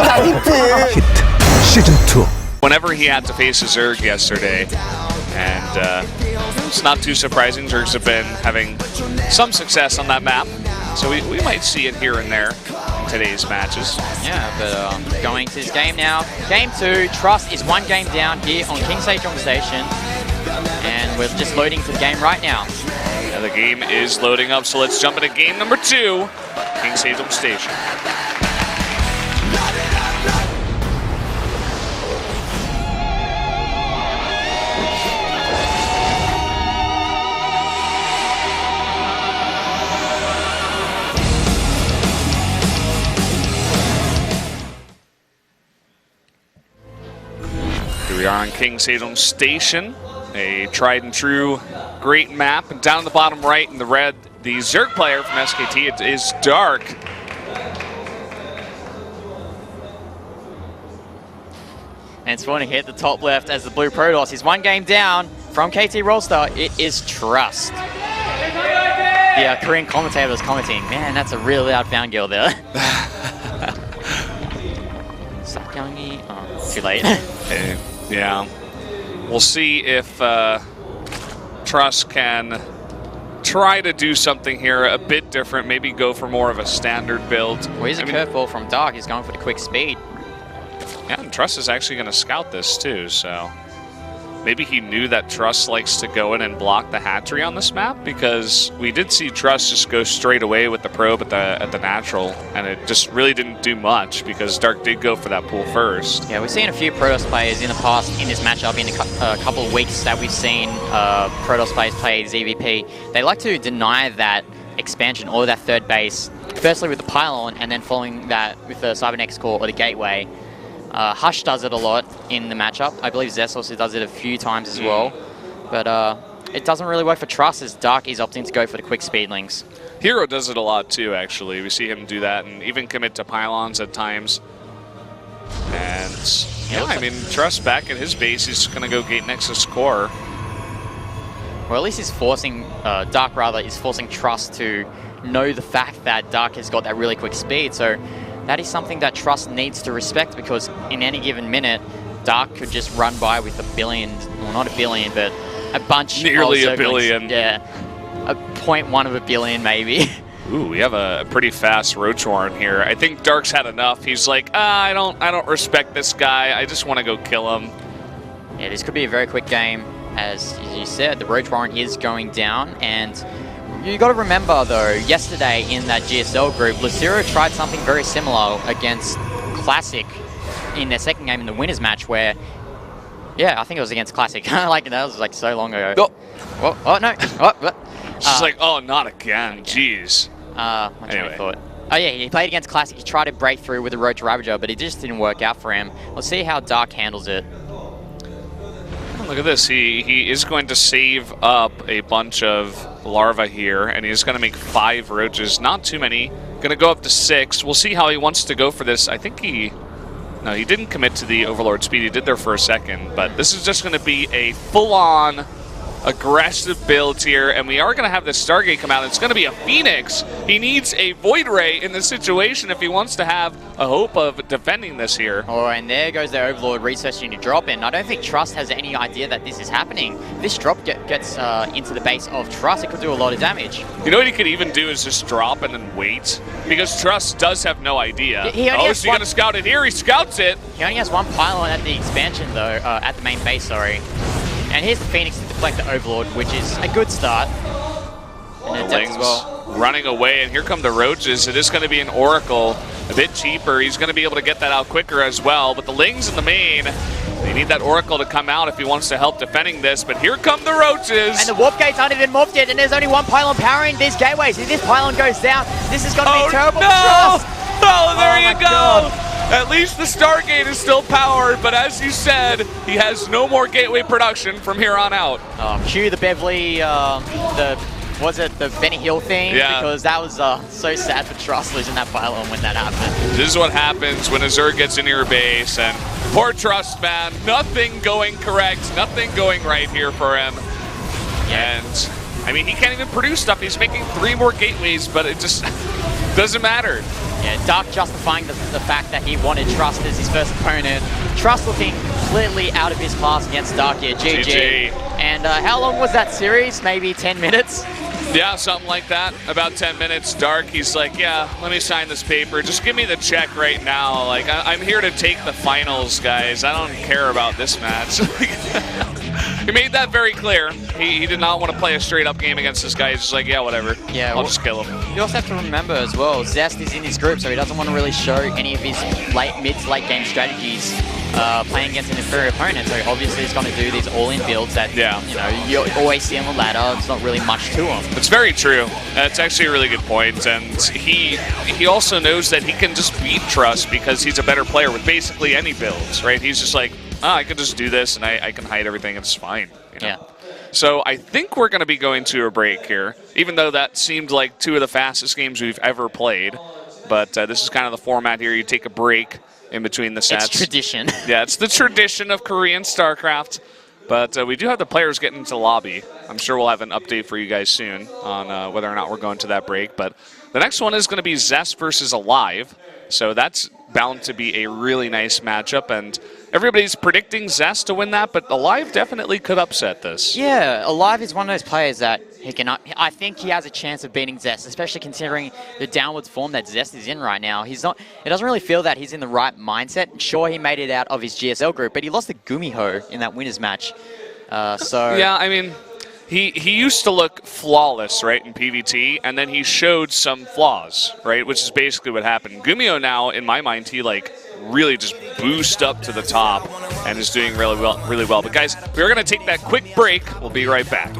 Hit Season 2. Whenever he had to face a Zerg yesterday, and it's not too surprising, Zergs have been having some success on that map, so we might see it here and there in today's matches. Yeah, but going to this game now. Game 2, Trust is 1 game down here on King Sejong Station, and we're just loading to the game right now. Yeah, the game is loading up, so let's jump into game number 2, King Sejong Station. Here we are on King Sejong Station, a tried and true great map. And down in the bottom right in the red, the Zerg player from SKT, it is Dark. And spawning here at the top left as the blue Protoss. He's 1 game down from KT Rollstar. It is Trust. Yeah, Korean commentator was commenting, man, that's a really loud fangirl there. Sakyangi, oh, too late. Okay. Yeah, we'll see if Trust can try to do something here a bit different, maybe go for more of a standard build. Well, here's a curveball from Dark. He's going for the quick speed. Yeah, and Trust is actually going to scout this too, so maybe he knew that Trust likes to go in and block the hatchery on this map, because we did see Trust just go straight away with the probe at the natural, and it just really didn't do much because Dark did go for that pool first. Yeah, we've seen a few Protoss players in the past in this matchup in a couple of weeks that we've seen Protoss players play ZVP. They like to deny that expansion or that third base, firstly with the pylon and then following that with the Cybernex core or the gateway. Hush does it a lot in the matchup. I believe Zess also does it a few times as well. But it doesn't really work for Trust as Dark is opting to go for the quick speed links. Hero does it a lot too, actually. We see him do that and even commit to pylons at times. And yeah, I mean, Trust back at his base, he's going to go Gate Nexus core. Well, at least he's forcing, Dark rather, is forcing Trust to know the fact that Dark has got that really quick speed. So that is something that Trust needs to respect, because in any given minute, Dark could just run by with a billion, well, not a billion, but a bunch. Nearly of a billion. Yeah, a 0.1 of a billion maybe. Ooh, we have a pretty fast Roachwarren here. I think Dark's had enough. He's like, I don't respect this guy. I just want to go kill him. Yeah, this could be a very quick game. As you said, the Roachwarren is going down, and you got to remember, though, yesterday in that GSL group, Lucero tried something very similar against Classic in their second game in the winners match where, yeah, I think it was against Classic. Like, that was like so long ago. Oh no. She's like, oh, not again. Jeez. Anyway. Thought. Oh yeah, he played against Classic. He tried to break through with the Roach Ravager, but it just didn't work out for him. Let's see how Dark handles it. Look at this. He is going to save up a bunch of larvae here, and he's going to make 5 roaches. Not too many. Going to go up to 6. We'll see how he wants to go for this. I think no, he didn't commit to the Overlord speed. He did there for a second, but this is just going to be a full-on aggressive build here, and we are going to have the Stargate come out. It's going to be a Phoenix. He needs a Void Ray in this situation if he wants to have a hope of defending this here. Oh, and there goes the Overlord researching to drop in. I don't think Trust has any idea that this is happening. If this drop gets into the base of Trust, it could do a lot of damage. You know what he could even do is just drop and then wait, because Trust does have no idea. Oh, is he going to scout it here? He scouts it. He only has 1 pylon at the expansion, though, at the main base, sorry. And here's the Phoenix to deflect the Overlord, which is a good start. And the Lings running away, and here come the Roaches. It is going to be an Oracle, a bit cheaper. He's going to be able to get that out quicker as well. But the Lings in the main, they need that Oracle to come out if he wants to help defending this. But here come the Roaches. And the Warp Gates aren't even morphed yet, and there's only 1 pylon powering these gateways. If this pylon goes down, this is going to be terrible for Trust. Oh, there you go. God. At least the Stargate is still powered, but as you said, he has no more gateway production from here on out. Cue the Beverly, the Benny Hill thing? Yeah. Because that was so sad for Trust losing that pylon when that happened. This is what happens when a Zerg gets into your base, and poor Trust, man. Nothing going correct, nothing going right here for him. Yeah. And, I mean, he can't even produce stuff. He's making 3 more gateways, but it just doesn't matter. Yeah, Dark justifying the fact that he wanted Trust as his first opponent. Trust looking clearly out of his class against Dark here. GG. And how long was that series? Maybe 10 minutes? Yeah, something like that. About 10 minutes. Dark, he's like, yeah, let me sign this paper. Just give me the check right now. Like, I'm here to take the finals, guys. I don't care about this match. He made that very clear. He did not want to play a straight-up game against this guy. He's just like, yeah, whatever. Yeah, I'll just kill him. You also have to remember as well, Zest is in his group, so he doesn't want to really show any of his mid to late game strategies playing against an inferior opponent. So obviously he's going to do these all-in builds that you know you always see on the ladder. It's not really much to him. It's very true. It's actually a really good point, and he also knows that he can just beat Trust because he's a better player with basically any builds, right? He's just like, I can just do this, and I can hide everything, and it's fine. You know? Yeah. So I think we're going to be going to a break here, even though that seemed like two of the fastest games we've ever played. But this is kind of the format here. You take a break in between the sets. It's tradition. Yeah, it's the tradition of Korean StarCraft. But we do have the players getting into the lobby. I'm sure we'll have an update for you guys soon on whether or not we're going to that break. But the next one is going to be Zest versus Alive. So that's bound to be a really nice matchup. And everybody's predicting Zest to win that, but Alive definitely could upset this. Yeah, Alive is one of those players that he can. I think he has a chance of beating Zest, especially considering the downwards form that Zest is in right now. He's not. It doesn't really feel that he's in the right mindset. Sure, he made it out of his GSL group, but he lost to Gumiho in that winners match. So yeah, I mean, he used to look flawless, right, in PvT, and then he showed some flaws, right, which is basically what happened. Gumiho now, in my mind, he like really just boost up to the top and is doing really well. But guys, we're going to take that quick break. We'll be right back.